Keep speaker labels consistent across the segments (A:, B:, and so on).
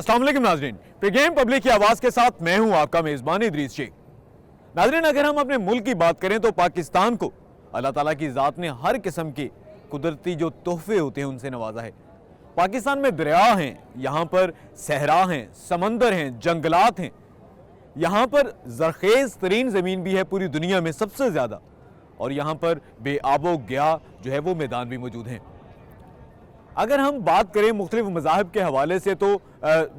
A: अस्सलाम वालेकुम नाज़रीन, प्रीगेम पब्लिक की आवाज़ के साथ मैं हूं आपका मेज़बान इदरीस शेख। नाज़रीन, अगर हम अपने मुल्क की बात करें तो पाकिस्तान को अल्लाह ताला की ज़ात ने हर किस्म के कुदरती जो तोहफे होते हैं उनसे नवाजा है। पाकिस्तान में दरिया हैं, यहाँ पर सहरा हैं, समंदर हैं, जंगलात हैं, यहाँ पर ज़रखेज़ तरीन ज़मीन भी है पूरी दुनिया में सबसे ज़्यादा, और यहाँ पर बेआबो गया जो है वो मैदान भी मौजूद हैं। अगर हम बात करें मुख्तलिफ मज़ाहब के हवाले से तो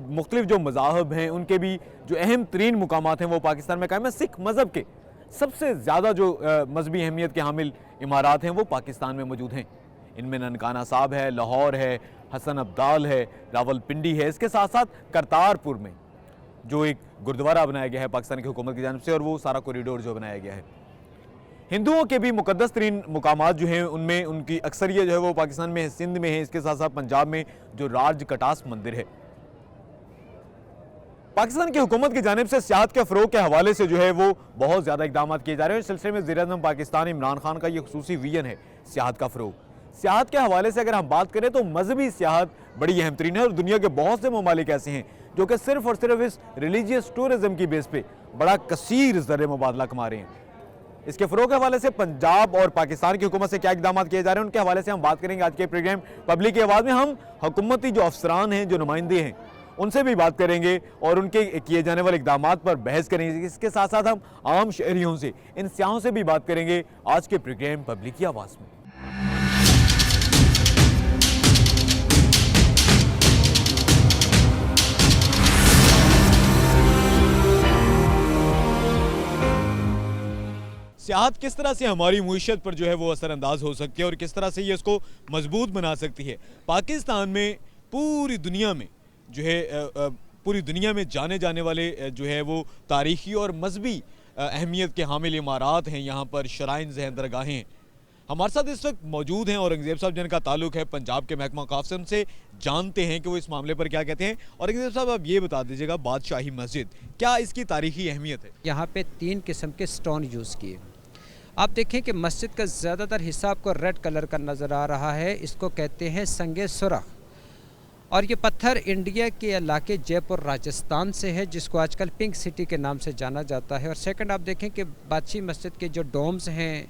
A: मुख्तलिफ जो मज़ाहब हैं उनके भी जो अहम तरीन मुकामात हैं वो पाकिस्तान में कायम है। सिख मज़हब के सबसे ज़्यादा जो मजहबी अहमियत के हामिल इमारात हैं वो पाकिस्तान में मौजूद हैं। इनमें ननकाना साहब है, लाहौर है, हसन अब्दाल है, रावलपिंडी है। इसके साथ साथ करतारपुर में जो एक गुरुद्वारा बनाया गया है पाकिस्तान की हुकूमत की जानिब से, और वो सारा कॉरिडोर जो बनाया गया है। हिंदुओं के भी मुकद्दस तरीन मुकामात जो हैं उनमें उनकी अक्सरियत जो है वो पाकिस्तान में है, सिंध में है। इसके साथ साथ पंजाब में जो राज कटास मंदिर है। पाकिस्तान की हुकूमत की जानिब से सियाहत के फ़रोग के हवाले से जो है वो बहुत ज़्यादा इक़दाम किए जा रहे हैं। इस सिलसिले में वज़ीर-ए-आज़म पाकिस्तान इमरान खान का ये खुसूसी विजन है सियाहत का फ़रोग। सियाहत के हवाले से अगर हम बात करें तो मजहबी सियाहत बड़ी अहम तरीन है, और दुनिया के बहुत से ममालिक ऐसे हैं जो कि सिर्फ और सिर्फ इस रिलीजियस टूरिज़म की बेस पे बड़ा कसीर ज़र मुबादला कमा रहे हैं। इसके फ़रोग के हवाले से पंजाब और पाकिस्तान की हुकूमत से क्या इक़दाम किए जा रहे हैं उनके हवाले से हम बात करेंगे आज के प्रोग्राम पब्लिक की आवाज़ में। हम हुकूमती जो अफसरान हैं, जो नुमाइंदे हैं, उनसे भी बात करेंगे और उनके किए जाने वाले इक़दाम पर बहस करेंगे। इसके साथ साथ हम आम शहरियों से, इन सियाहों से भी बात करेंगे आज के प्रोग्राम पब्लिक की आवाज़ में। सियाहत किस तरह से हमारी मुईशत पर जो है वो असरअंदाज हो सकती है और किस तरह से ये इसको मजबूत बना सकती है। पाकिस्तान में पूरी दुनिया में जो है पूरी दुनिया में जाने जाने वाले जो है वो तारीख़ी और मजहबी अहमियत के हामिल इमारात हैं, यहाँ पर शराइन्स हैं, दरगाहें हैं। हमारे साथ इस वक्त मौजूद हैं औरंगज़ेब साहब जिनका ताल्लुक है पंजाब के महकमा औक़ाफ़ से। उनसे जानते हैं कि वो इस मामले पर क्या कहते हैं। औरंगज़ेब साहब, आप ये बता दीजिएगा, बादशाही मस्जिद क्या इसकी तारीख़ी अहमियत है?
B: यहाँ पे 3 किस्म के स्टोन यूज़ किए। आप देखें कि मस्जिद का ज़्यादातर हिस्सा आपको रेड कलर का नज़र आ रहा है। इसको कहते हैं संगे सुरख, और ये पत्थर इंडिया के इलाके जयपुर राजस्थान से है, जिसको आजकल पिंक सिटी के नाम से जाना जाता है। और सेकंड, आप देखें कि बादशाही मस्जिद के जो डोम्स हैं,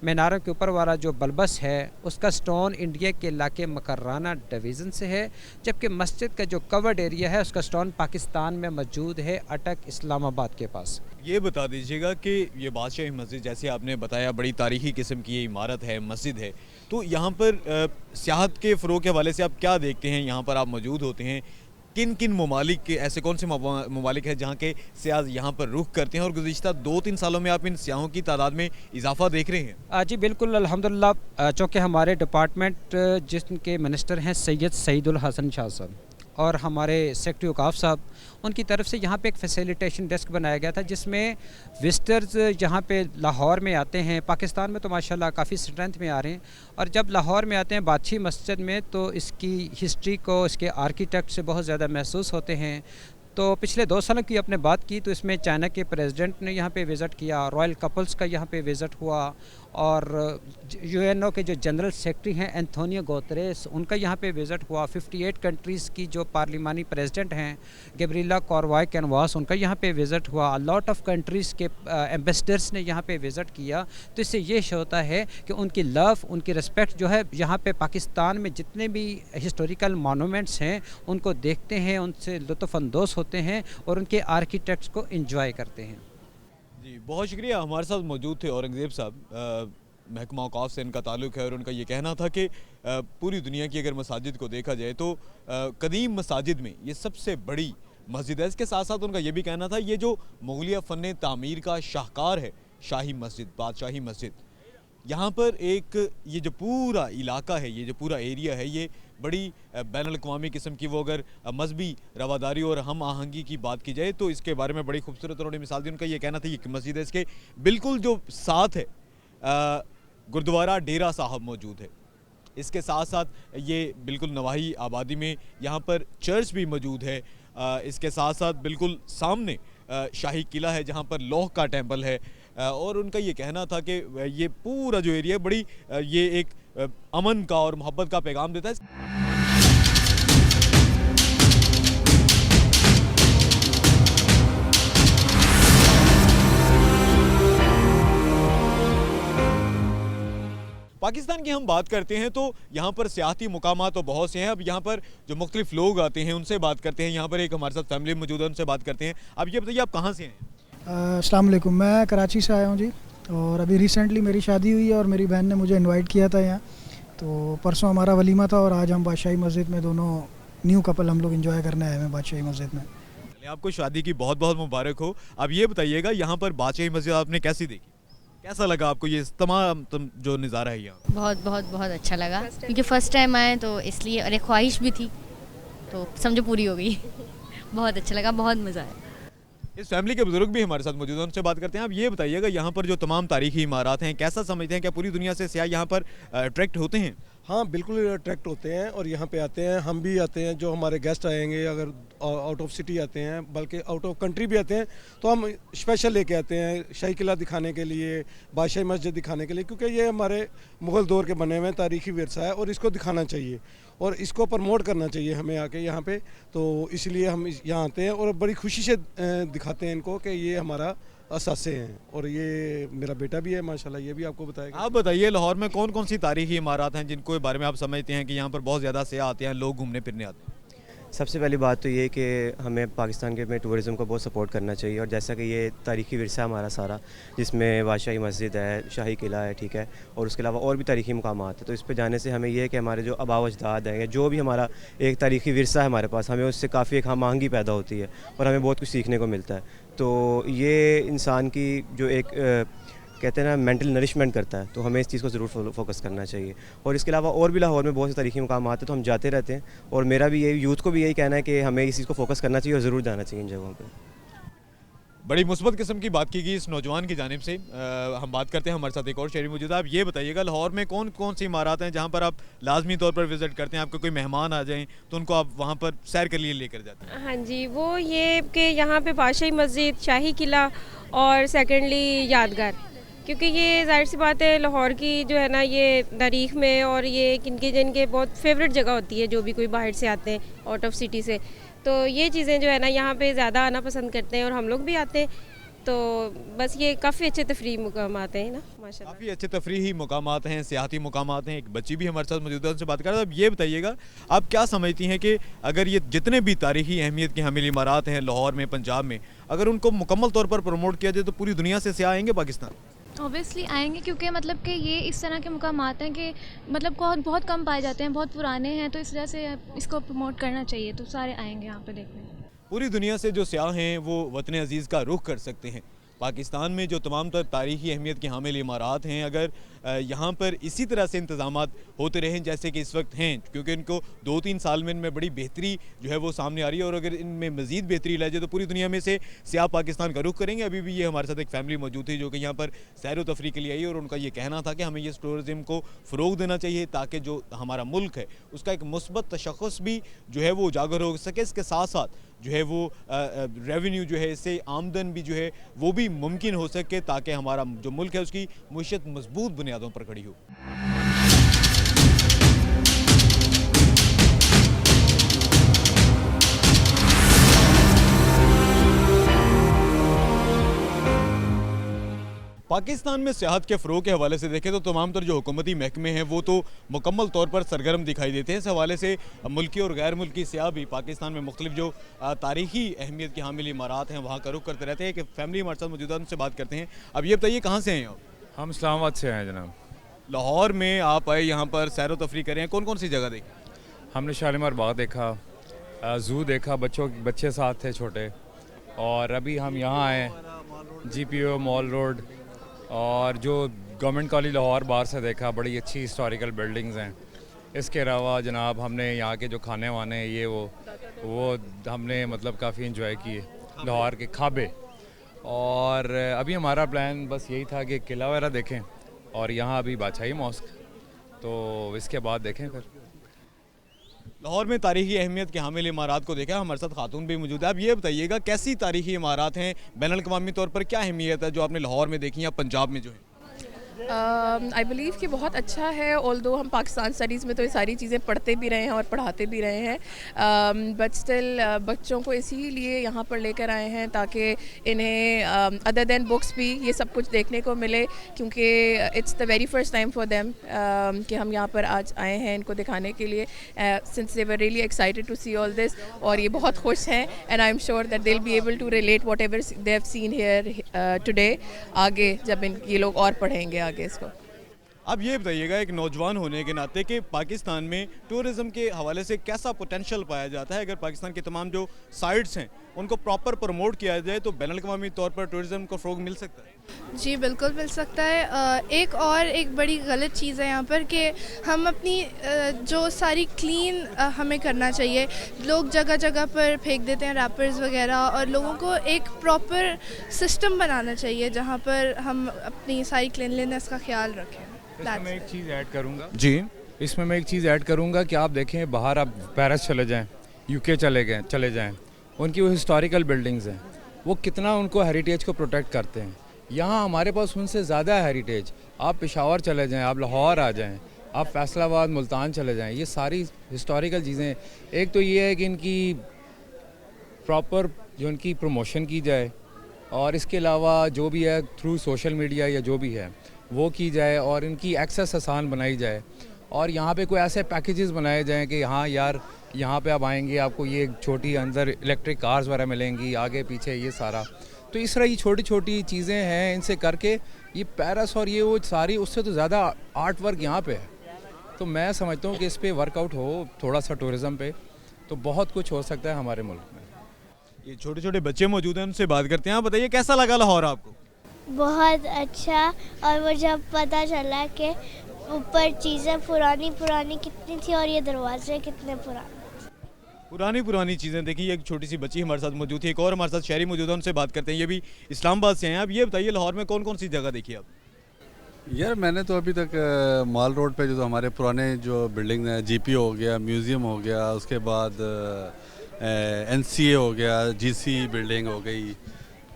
B: मीनारों के ऊपर वाला जो बल्बस है, उसका स्टोन इंडिया के इलाके मकराना डिवीज़न से है, जबकि मस्जिद का जो कवर्ड एरिया है उसका स्टोन पाकिस्तान में मौजूद है, अटक इस्लामाबाद के पास।
A: ये बता दीजिएगा कि ये बादशाही मस्जिद, जैसे आपने बताया, बड़ी तारीख़ी किस्म की ये इमारत है, मस्जिद है, तो यहाँ पर सियाहत के फ़रोग के हवाले से आप क्या देखते हैं? यहाँ पर आप मौजूद होते हैं, किन किन ममालिक के, ऐसे कौन से ममालिक हैं जहाँ के सियाह यहाँ पर रुख करते हैं, और गुज़िश्ता 2-3 सालों में आप इन सियाहों की तादाद में इजाफा देख रहे हैं?
B: जी बिल्कुल, अल्हम्दुलिल्लाह। चूँकि हमारे डिपार्टमेंट जिनके मिनिस्टर हैं सैयद सईदुल हसन शाह साहब और हमारे सेक्रेटरी औक़ाफ़ साहब, उनकी तरफ से यहाँ पे एक फैसिलिटेशन डेस्क बनाया गया था, जिसमें विजिटर्स यहाँ पे लाहौर में आते हैं। पाकिस्तान में तो माशाल्लाह काफ़ी स्ट्रेंथ में आ रहे हैं, और जब लाहौर में आते हैं बादशाही मस्जिद में तो इसकी हिस्ट्री को, इसके आर्किटेक्ट से बहुत ज़्यादा महसूस होते हैं। तो पिछले 2 सालों की आपने बात की तो इसमें चाइना के प्रेसिडेंट ने यहाँ पे विज़िट किया, रॉयल कपल्स का यहाँ पे विज़िट हुआ, और यूएनओ के जो जनरल सेक्रेटरी हैं एंथोनियो गुतेरेस, उनका यहाँ पे विज़िट हुआ। 58 कंट्रीज़ की जो पार्लिमानी प्रेसिडेंट हैं गैब्रिएला कॉरवाई कैनवास, उनका यहाँ पे विज़िट हुआ। लॉट ऑफ कंट्रीज़ के एम्बेसडर्स ने यहाँ पे विज़िट किया। तो इससे ये शो होता है कि उनकी लव, उनकी रिस्पेक्ट जो है यहाँ पे पाकिस्तान में जितने भी हिस्टोरिकल मोनूमेंट्स हैं उनको देखते हैं, उनसे लुत्फ़अंदोज़ होते हैं और उनके आर्किटेक्ट्स को इंजॉय करते हैं।
A: जी, बहुत शुक्रिया। हमारे साथ मौजूद थे औरंगज़ेब साहब, महकमा औक़ाफ़ से इनका ताल्लुक है, और उनका ये कहना था कि पूरी दुनिया की अगर मसाजिद को देखा जाए तो कदीम मसाजिद में ये सबसे बड़ी मस्जिद है। इसके साथ साथ उनका ये भी कहना था ये जो मुग़लिया फ़न तामीर का शाहकार है, शाही मस्जिद, बादशाही मस्जिद, यहाँ पर एक ये जो पूरा इलाका है, ये जो पूरा एरिया है, ये बड़ी बैनुल-अक़वामी किस्म की, वो अगर मजहबी रवादारी और हम आहंगी की बात की जाए तो इसके बारे में बड़ी खूबसूरत उन्होंने मिसाल दी। उनका ये कहना था ये मस्जिद है, इसके बिल्कुल जो साथ है गुरुद्वारा डेरा साहब मौजूद है। इसके साथ साथ ये बिल्कुल नवाही आबादी में यहाँ पर चर्च भी मौजूद है। इसके साथ साथ बिल्कुल सामने शाही किला है जहाँ पर लौह का टेम्पल है, और उनका ये कहना था कि ये पूरा जो एरिया है बड़ी ये एक अमन का और मोहब्बत का पैगाम देता है। पाकिस्तान की हम बात करते हैं तो यहाँ पर सियाहती मुकामात तो बहुत से हैं। अब यहाँ पर जो मुख्तलिफ लोग आते हैं उनसे बात करते हैं। यहाँ पर एक हमारे साथ फैमिली मौजूद है, उनसे बात करते हैं। अब ये बताइए आप कहाँ से हैं?
C: अस्सलाम वालेकुम, मैं कराची से आया हूँ जी। और अभी रिसेंटली मेरी शादी हुई है और मेरी बहन ने मुझे इनवाइट किया था यहाँ। तो परसों हमारा वलीमा था और आज हम बादशाही मस्जिद में दोनों न्यू कपल हम लोग एंजॉय करने आए हैं बादशाही मस्जिद में।
A: आपको शादी की बहुत बहुत मुबारक हो। अब ये बताइएगा यहाँ पर बादशाही मस्जिद आपने कैसी देखी, कैसा लगा आपको ये तमाम जो नज़ारा है यहाँ?
D: बहुत बहुत बहुत अच्छा लगा क्योंकि फ़र्स्ट टाइम आए तो इसलिए, और एक ख्वाहिश भी थी तो समझो पूरी हो गई। बहुत अच्छा लगा, बहुत मज़ा आया।
A: इस फैमिली के बुजुर्ग भी हमारे साथ मौजूद हैं, उनसे बात करते हैं। अब ये बताइएगा यहाँ पर जो तमाम तारीखी इमारत हैं कैसा समझते हैं, क्या पूरी दुनिया से सियाह यहाँ पर अट्रैक्ट होते हैं?
E: हाँ बिल्कुल अट्रैक्ट होते हैं और यहाँ पे आते हैं, हम भी आते हैं। जो हमारे गेस्ट आएंगे अगर आउट ऑफ सिटी आते हैं, बल्कि आउट ऑफ कंट्री भी आते हैं, तो हम स्पेशल लेके आते हैं शाही किला दिखाने के लिए, बादशाही मस्जिद दिखाने के लिए, क्योंकि ये हमारे मुग़ल दौर के बने हुए हैं, तारीखी विरसा है और इसको दिखाना चाहिए और इसको प्रमोट करना चाहिए हमें आके यहाँ पे। तो इसलिए हम यहाँ आते हैं और बड़ी खुशी से दिखाते हैं इनको कि ये हमारा असासे हैं। और ये मेरा बेटा भी है माशाल्लाह, ये भी आपको बताएगा।
A: आप बताइए लाहौर में कौन कौन सी तारीखी इमारत हैं जिनको बारे में आप समझते हैं कि यहाँ पर बहुत ज़्यादा सियाह आते हैं, लोग घूमने फिरने आते हैं?
F: सबसे पहली बात तो ये कि हमें पाकिस्तान के में टूरिज़म को बहुत सपोर्ट करना चाहिए। और जैसा कि ये तारीखी विरसा हमारा सारा, जिसमें बादशाही मस्जिद है, शाही किला है, ठीक है, और उसके अलावा और भी तारीखी मकामात है, तो इस पे जाने से हमें ये है कि हमारे जो आबा अजदाद हैं या जो भी हमारा एक तारीखी विरसा है हमारे पास, हमें उससे काफ़ी एक हम आहंगी पैदा होती है और हमें बहुत कुछ सीखने को मिलता है। तो ये इंसान की जो एक कहते हैं ना मेंटल नरिशमेंट करता है, तो हमें इस चीज़ को ज़रूर फोकस करना चाहिए। और इसके अलावा और भी लाहौर में बहुत से तारीखी मकाम आते हैं, तो हम जाते रहते हैं। और मेरा भी यही, यूथ को भी यही कहना है कि हमें इस चीज़ को फोकस करना चाहिए और ज़रूर जाना चाहिए इन जगहों पर।
A: बड़ी मुस्बत किस्म की बात की गई इस नौजवान की जानिब से। हम बात करते हैं, हमारे साथ एक और शहरी मौजूद है। आप ये बताइएगा लाहौर में कौन कौन सी इमारत हैं जहाँ पर आप लाजमी तौर पर विज़िट करते हैं? आपके कोई मेहमान आ जाएँ तो उनको आप वहाँ पर सैर के लिए लेकर जाते हैं?
G: हाँ जी, वो ये कि यहाँ पे बादशाही मस्जिद, शाही किला और सेकेंडली यादगार, क्योंकि ये जाहिर सी बात है लाहौर की जो है ना ये तारीख में, और ये किनके जिनके बहुत फेवरेट जगह होती है जो भी कोई बाहर से आते हैं आउट ऑफ सिटी से, तो ये चीज़ें जो है ना यहाँ पे ज़्यादा आना पसंद करते हैं और हम लोग भी आते हैं। तो बस ये काफ़ी अच्छे तफरीही मुकामात हैं ना माशाल्लाह।
A: काफ़ी अच्छे तफरीही मुकामात हैं, सियाहती मुकामात हैं। एक बच्ची भी हमारे साथ मौजूद है, उनसे बात कर रहे हैं। अब ये बताइएगा आप क्या समझती हैं कि अगर ये जितने भी तारीखी अहमियत की हामिल इमारत हैं लाहौर में, पंजाब में, अगर उनको मुकम्मल तौर पर प्रमोट किया जाए तो पूरी दुनिया से सियाह आएंगे पाकिस्तान?
H: ऑब्वियसली आएंगे, क्योंकि मतलब कि ये इस तरह के मुकामात हैं कि मतलब बहुत कम पाए जाते हैं, बहुत पुराने हैं, तो इस वजह से इसको प्रमोट करना चाहिए, तो सारे आएंगे यहाँ पे देखने। पूरी
A: दुनिया से जो सियाह हैं वो वतन अजीज़ का रुख कर सकते हैं। पाकिस्तान में जो तमाम तर तारीखी अहमियत की हामिल इमारत हैं, अगर यहाँ पर इसी तरह से इंतज़ामात होते रहें जैसे कि इस वक्त हैं, क्योंकि इनको 2-3 साल में इनमें बड़ी बेहतरी जो है वो सामने आ रही है, और अगर इनमें मज़ीद बेहतरी लाई जाए तो पूरी दुनिया में से सियाह पाकिस्तान का रुख करेंगे। अभी भी ये हमारे साथ एक फैमिली मौजूद थी जो कि यहाँ पर सैर व तफरी के लिए आई, और उनका ये कहना था कि हमें ये टूरिज़म को फ़रोग देना चाहिए ताकि जो हमारा मुल्क है उसका एक मुस्बत तशख़्ख़ुस भी जो है वो उजागर हो सके। इसके साथ साथ जो है वो रेवेन्यू जो है, इससे आमदन भी जो है वो भी मुमकिन हो सके, ताकि हमारा जो मुल्क है उसकी मुईशत मजबूत बुनियादों पर खड़ी हो। पाकिस्तान में सियाहत के फ़रोग़ के हवाले से देखें तो तमाम तर जो हुकूमती महकमे हैं वो तो मुकम्मल तौर पर सरगर्म दिखाई देते हैं। इस हवाले से मुल्की और गैर मुल्की सियाह भी पाकिस्तान में मुख्तलिफ जो तारीखी अहमियत की हामिल इमारत हैं वहाँ का रुख करते रहते हैं। कि फैमिली हमारे साथ मौजूद है, उनसे बात करते हैं। अब ये बताइए कहाँ से हैं आप?
I: हम इस्लामाबाद से हैं जनाब।
A: लाहौर में आप आए, यहाँ पर सैर व तफरी करें, कौन कौन सी जगह देखी?
I: हमने शालीमार बाग देखा, ज़ू देखा, बच्चे साथ थे छोटे, और अभी हम यहाँ आए GPO मॉल रोड, और जो गवर्नमेंट कॉलेज लाहौर बाहर से देखा, बड़ी अच्छी हिस्टोरिकल बिल्डिंग्स हैं। इसके अलावा जनाब हमने यहाँ के जो खाने वाने हैं ये वो हमने मतलब काफ़ी इंजॉय किए, लाहौर के खाबे। और अभी हमारा प्लान बस यही था कि किला वगैरह देखें, और यहाँ अभी बादशाही मॉस्क, तो इसके बाद देखें फिर।
A: लाहौर में तारीखी अहमियत के हामिल इमारत को देखा, हमारे साथ खातून भी मौजूद है। अब ये बताइएगा कैसी तारीखी इमारत हैं, बैनुल-अक़वामी तौर पर क्या अहमियत है जो आपने लाहौर में देखी या पंजाब में जो है?
J: आई बिलीव कि बहुत अच्छा है, ऑल्दो हम पाकिस्तान स्टडीज़ में तो ये सारी चीज़ें पढ़ते भी रहे हैं और पढ़ाते भी रहे हैं, बट स्टिल बच्चों को इसीलिए यहाँ पर लेकर आए हैं ताकि इन्हें अदर देन बुक्स भी ये सब कुछ देखने को मिले, क्योंकि it's the very first time for them कि हम यहाँ पर आज आए हैं इनको दिखाने के लिए, since they were really excited to see all this, और ये बहुत खुश हैं and I am sure that they will be able to relate whatever they have seen here today, आगे जब ये लोग और पढ़ेंगे आगे इसको।
A: अब ये बताइएगा एक नौजवान होने के नाते कि पाकिस्तान में टूरिज़्म के हवाले से कैसा पोटेंशियल पाया जाता है, अगर पाकिस्तान के तमाम जो साइट्स हैं उनको प्रॉपर प्रमोट किया जाए तो बैनुल-अक़वामी तौर पर टूरिज़्म को फ़रोग़ मिल सकता है?
K: जी बिल्कुल मिल सकता है। एक बड़ी गलत चीज़ है यहाँ पर कि हम अपनी जो सारी क्लीन हमें करना चाहिए, लोग जगह जगह पर फेंक देते हैं रैपर्स वगैरह, और लोगों को एक प्रॉपर सिस्टम बनाना चाहिए जहाँ पर हम अपनी सारी क्लीनलीनेस का ख्याल रखें।
I: इसमें मैं एक चीज़ ऐड करूँगा
A: जी,
I: इसमें मैं एक चीज़ ऐड करूँगा कि आप देखें बाहर आप पेरिस चले जाएं, यूके चले जाएं, उनकी वो हिस्टोरिकल बिल्डिंग्स हैं, वो कितना उनको हेरिटेज को प्रोटेक्ट करते हैं। यहाँ हमारे पास उनसे ज़्यादा हेरिटेज, आप पेशावर चले जाएं, आप लाहौर आ जाएं, आप फैसलाबाद मुल्तान चले जाएं, ये सारी हिस्टोरिकल चीज़ें, एक तो ये है कि इनकी प्रॉपर जो इनकी प्रमोशन की जाए, और इसके अलावा जो भी है थ्रू सोशल मीडिया या जो भी है वो की जाए, और इनकी एक्सेस आसान बनाई जाए, और यहाँ पे कोई ऐसे पैकेजेस बनाए जाएं कि हाँ यार यहाँ पे आप आएंगे आपको ये छोटी अंदर इलेक्ट्रिक कार्स वगैरह मिलेंगी, आगे पीछे ये सारा, तो इस तरह ये छोटी छोटी चीज़ें हैं, इनसे करके ये पेरिस और ये वो सारी उससे तो ज़्यादा आर्ट वर्क यहाँ पे है। तो मैं समझता हूँ कि इस पर वर्कआउट हो थोड़ा सा टूरिज़म पे, तो बहुत कुछ हो सकता है हमारे मुल्क में।
A: ये छोटे छोटे बच्चे मौजूद हैं, उनसे बात करते हैं। आप बताइए कैसा लगा लाहौर आपको?
L: बहुत अच्छा, और मुझे अब पता चला कि ऊपर चीज़ें पुरानी कितनी थी और ये दरवाजे कितने
A: पुरानी चीज़ें देखी। एक छोटी सी बच्ची हमारे साथ मौजूद थी, एक और हमारे साथ शहरी मौजूद है, उनसे बात करते हैं। ये भी इस्लामाबाद से हैं। आप ये बताइए लाहौर में कौन कौन सी जगह देखी आप?
M: यार मैंने तो अभी तक मॉल रोड पे जो हमारे पुराने जो बिल्डिंग है, जीपी हो गया, म्यूज़ियम हो गया, उसके बाद एनसीए हो गया, जीसी बिल्डिंग हो गई,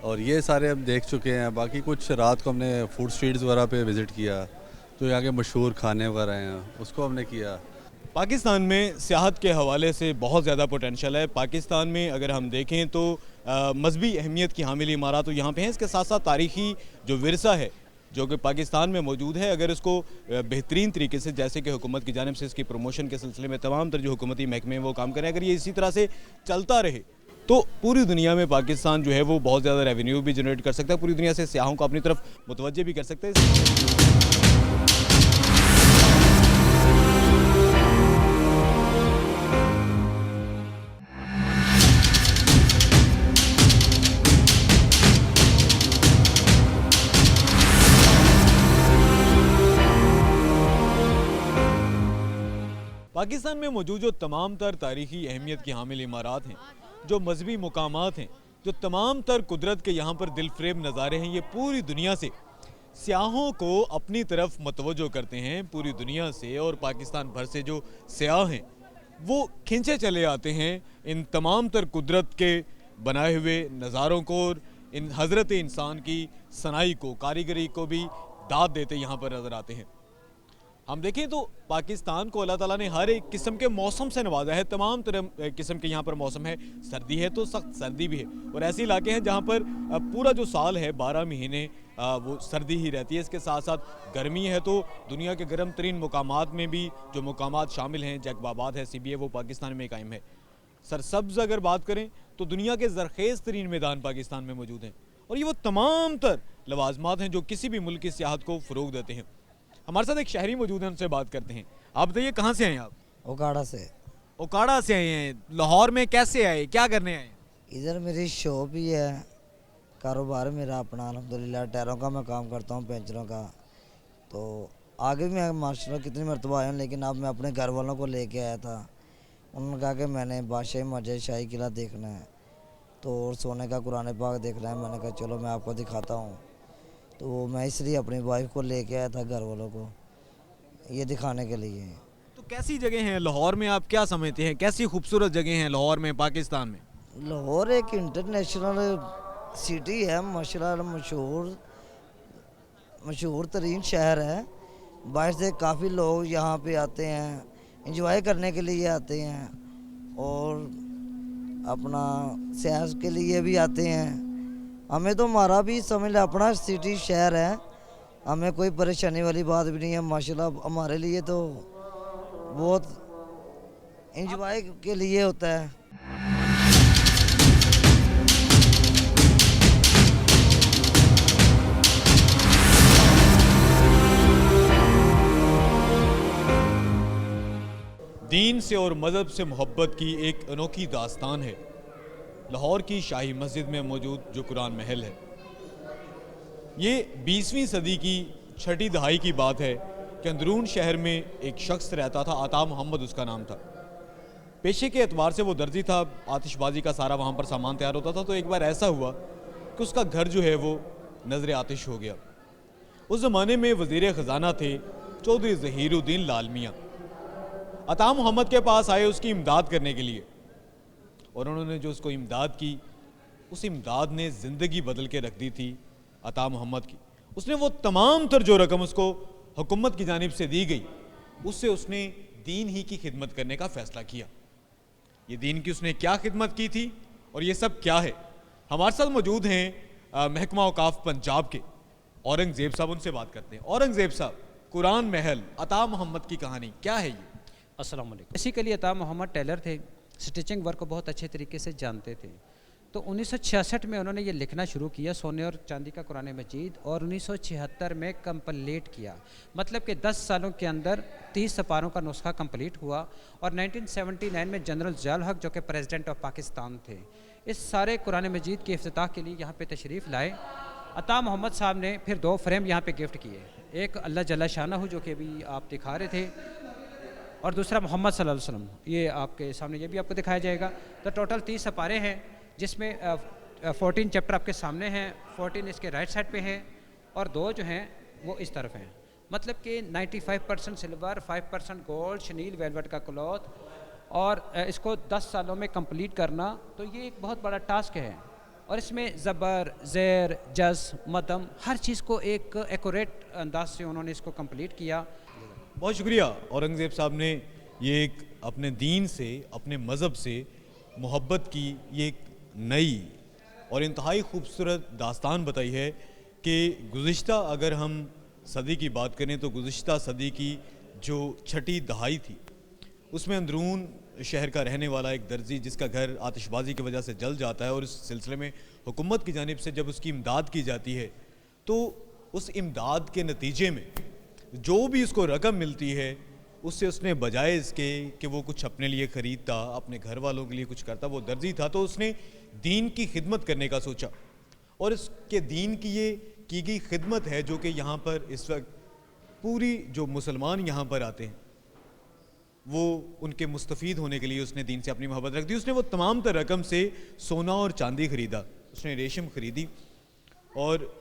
M: और ये सारे हम देख चुके हैं। बाकी कुछ रात को हमने फूड स्ट्रीट्स वगैरह पे विज़िट किया, तो यहाँ के मशहूर खाने वगैरह हैं उसको हमने किया।
A: पाकिस्तान में सियाहत के हवाले से बहुत ज़्यादा पोटेंशियल है। पाकिस्तान में अगर हम देखें तो मजहबी अहमियत की हामिल इमारत तो यहाँ पे हैं, इसके साथ साथ तारीख़ी जो विरसा है जो कि पाकिस्तान में मौजूद है, अगर इसको बेहतरीन तरीके से, जैसे कि हुकूमत की जानिब से इसकी प्रमोशन के सिलसिले में तमाम तर जो हुकूमती महकमे वो काम करें, अगर ये इसी तरह से चलता रहे तो पूरी दुनिया में पाकिस्तान जो है वो बहुत ज़्यादा रेवेन्यू भी जनरेट कर सकता है, पूरी दुनिया से सियाहों को अपनी तरफ मुतवज्जे भी कर सकते हैं। पाकिस्तान में मौजूद जो तमाम तर तारीख़ी अहमियत की हामिल इमारत हैं, जो मजहबी मुकामात हैं, जो तमाम तर कुदरत के यहाँ पर दिलफ्रेब नज़ारे हैं, ये पूरी दुनिया से सियाहों को अपनी तरफ मतवज्जो करते हैं, पूरी दुनिया से और पाकिस्तान भर से जो सियाह हैं वो खींचे चले आते हैं इन तमाम तर कुदरत के बनाए हुए नज़ारों को, और इन हज़रत इंसान की सनाई को, कारीगरी को भी दाद देते यहाँ पर नज़र आते हैं। हम देखें तो पाकिस्तान को अल्लाह ताला ने हर एक किस्म के मौसम से नवाजा है, तमाम तरह किस्म के यहाँ पर मौसम है, सर्दी है तो सख्त सर्दी भी है, और ऐसे इलाके हैं जहाँ पर पूरा जो साल है 12 महीने वो सर्दी ही रहती है। इसके साथ साथ गर्मी है तो दुनिया के गर्म तरीन मुकामात में भी जो मुकामात शामिल हैं, जैकबाबाद है, सीबीए, वो पाकिस्तान में कायम है। सरसब्ज़ अगर बात करें तो दुनिया के ज़रखेज़ तरीन मैदान पाकिस्तान में मौजूद हैं, और ये वो तमाम तर लवाजमात हैं जो किसी भी मुल्क की सियाहत को फ़रोग़ देते हैं। हमारे साथ एक शहरी मौजूद है, उनसे बात करते हैं। आप बताइए कहाँ से आए आप?
N: ओकाड़ा से।
A: ओकाड़ा से आए हैं। लाहौर में कैसे आए, क्या करने आए?
N: इधर मेरी शॉप ही है, कारोबार मेरा अपना अल्हम्दुलिल्लाह, टायरों का मैं काम करता हूँ, पेंचरों का। तो आगे भी माशाल्लाह कितनी मरतबा आया हूँ, लेकिन अब मैं अपने घर वालों को लेके आया था। उन्होंने कहा कि मैंने बादशाही मस्जिद, शाही किला देखना है, तो और सोने का कुरान पाक देखना है। मैंने कहा चलो मैं आपको दिखाता हूँ, तो मैं इसलिए अपनी वाइफ को लेके आया था, घर वालों को ये दिखाने के लिए।
A: तो कैसी जगह हैं लाहौर में, आप क्या समझते हैं, कैसी खूबसूरत जगह हैं लाहौर में, पाकिस्तान में?
N: लाहौर एक इंटरनेशनल सिटी है, माशाल्लाह मशहूर मशहूर तरीन शहर है। बाहर से काफ़ी लोग यहाँ पे आते हैं, एंजॉय करने के लिए आते हैं और अपना सैर के लिए भी आते हैं। हमें तो हमारा भी समझ लें अपना सिटी शहर है, हमें कोई परेशानी वाली बात भी नहीं है। माशाल्लाह हमारे लिए तो बहुत एंजॉय के लिए होता है।
A: दीन से और मज़हब से मोहब्बत की एक अनोखी दास्तान है लाहौर की शाही मस्जिद में मौजूद जो कुरान महल है। ये 20वीं सदी की छठी दहाई की बात है कि अंदरून शहर में एक शख्स रहता था, अता मोहम्मद उसका नाम था। पेशे के एतबार से वो दर्जी था, आतिशबाजी का सारा वहाँ पर सामान तैयार होता था। तो एक बार ऐसा हुआ कि उसका घर जो है वो नजर आतिश हो गया। उस ज़माने में वज़ीर ख़जाना थे चौधरी ज़हीरुद्दीन लाल मियाँ। अता मोहम्मद के पास आए उसकी इमदाद करने के लिए, और उन्होंने जो उसको इमदाद की, उस इमदाद ने ज़िंदगी बदल के रख दी थी अता मोहम्मद की। उसने वो तमाम तर जो रकम उसको हुकूमत की जानिब से दी गई, उससे उसने दीन ही की खिदमत करने का फ़ैसला किया। ये दीन की उसने क्या खिदमत की थी और ये सब क्या है? हमारे साथ मौजूद हैं महकमा औकाफ पंजाब के औरंगज़ेब साहब, उनसे बात करते हैं। औरंगज़ेब साहब, कुरान महल, अता मोहम्मद की कहानी क्या है? ये
B: अस्सलाम वालेकुम। बेसिकली अता मोहम्मद टेलर थे, स्टिचिंग वर्क को बहुत अच्छे तरीके से जानते थे। तो 1966 में उन्होंने ये लिखना शुरू किया सोने और चांदी का कुरान मजीद, और 1976 में कंप्लीट किया। मतलब कि 10 सालों के अंदर 30 सपारों का नुस्खा कंप्लीट हुआ। और 1979 में जनरल ज़ियाउल हक जो कि प्रेसिडेंट ऑफ पाकिस्तान थे, इस सारे कुरान मजीद के इफ्तिताह के लिए यहाँ पे तशरीफ़ लाए। अता मोहम्मद साहब ने फिर 2 फ्रेम यहाँ पे गिफ्ट किए, एक अल्लाह जल्ला शानहू जो कि अभी आप दिखा रहे थे, और दूसरा मोहम्मद सल्लल्लाहु अलैहि वसल्लम, ये आपके सामने, ये भी आपको दिखाया जाएगा। तो टोटल 30 सपारे हैं, जिसमें 14 चैप्टर आपके सामने हैं, 14 इसके राइट साइड पे हैं, और 2 जो हैं वो इस तरफ हैं। मतलब कि 95% सिल्वर, 5% गोल्ड, शनील वेलवेट का क्लॉथ, और इसको 10 सालों में कंप्लीट करना, तो ये एक बहुत बड़ा टास्क है। और इसमें ज़बर, ज़ेर, जज़, मदम, हर चीज़ को एक एक्यूरेट अंदाज से उन्होंने इसको कंप्लीट किया।
A: बहुत शुक्रिया औरंगज़ेब साहब ने ये एक अपने दीन से, अपने मज़हब से मोहब्बत की ये एक नई और इंतहाई खूबसूरत दास्तान बताई है कि गुज़िश्ता, अगर हम सदी की बात करें तो गुज़िश्ता सदी की जो छठी दहाई थी, उसमें अंदरून शहर का रहने वाला एक दर्जी जिसका घर आतिशबाजी की वजह से जल जाता है, और इस सिलसिले में हुकूमत की जानिब से जब उसकी इमदाद की जाती है, तो उस इमदाद के नतीजे में जो भी उसको रकम मिलती है, उससे उसने बजाय इसके कि वो कुछ अपने लिए ख़रीदता, अपने घर वालों के लिए कुछ करता, वो दर्जी था, तो उसने दीन की खिदमत करने का सोचा। और इसके दीन की ये की गई खिदमत है जो कि यहाँ पर इस वक्त पूरी जो मुसलमान यहाँ पर आते हैं, वो उनके मुस्तफ़ीद होने के लिए उसने दीन से अपनी मोहब्बत रख दी। उसने वो तमाम तर रकम से सोना और चांदी ख़रीदा, उसने रेशम ख़रीदी, और